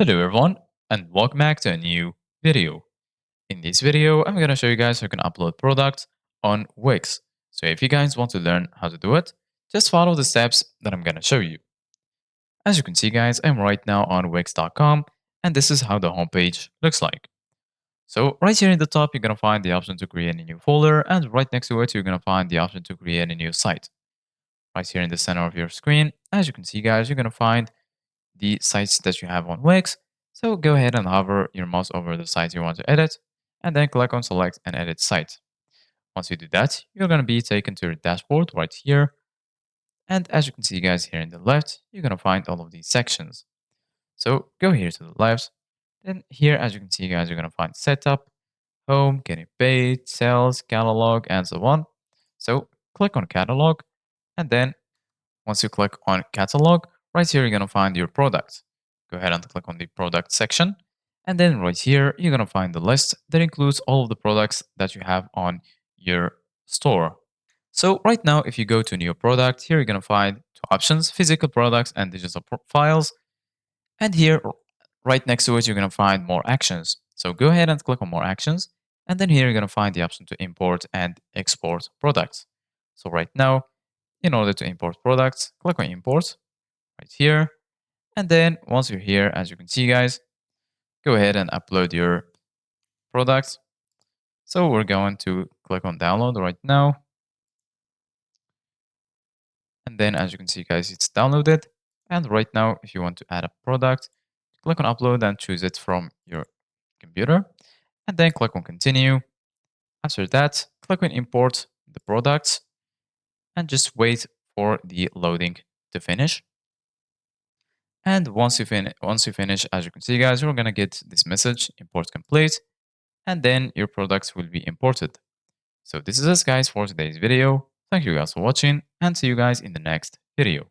Hello everyone and welcome back to a new video. In this video, I'm going to show you guys how you can upload products on Wix. So if you guys want to learn how to do it, just follow the steps that I'm going to show you. As you can see guys, I'm right now on Wix.com and this is how the homepage looks like. So right here in the top, you're going to find the option to create a new folder, and right next to it, you're going to find the option to create a new site. Right here in the center of your screen, as you can see guys, you're going to find the sites that you have on Wix. So go ahead and hover your mouse over the site you want to edit and then click on select and edit site. Once you do that, you're going to be taken to your dashboard right here. And as you can see guys here in the left, you're going to find all of these sections. So go here to the left. Then here, as you can see guys, you're going to find setup, home, getting paid, sales, catalog, and so on. So click on catalog. And then once you click on catalog, right here, you're going to find your product. Go ahead and click on the product section. And then right here, you're going to find the list that includes all of the products that you have on your store. So right now, if you go to new product, here you're going to find two options, physical products and digital files. And here, right next to it, you're going to find more actions. So go ahead and click on more actions. And then here, you're going to find the option to import and export products. So right now, in order to import products, click on import right here. And then once you're here, as you can see guys, go ahead and upload your products. So we're going to click on download right now. And then as you can see guys, it's downloaded. And right now, if you want to add a product, click on upload and choose it from your computer. And then click on continue. After that, click on import the products and just wait for the loading to finish. And once you finish, as you can see guys, you're gonna get this message, import complete, and then your products will be imported. So this is it guys for today's video. Thank you guys for watching and see you guys in the next video.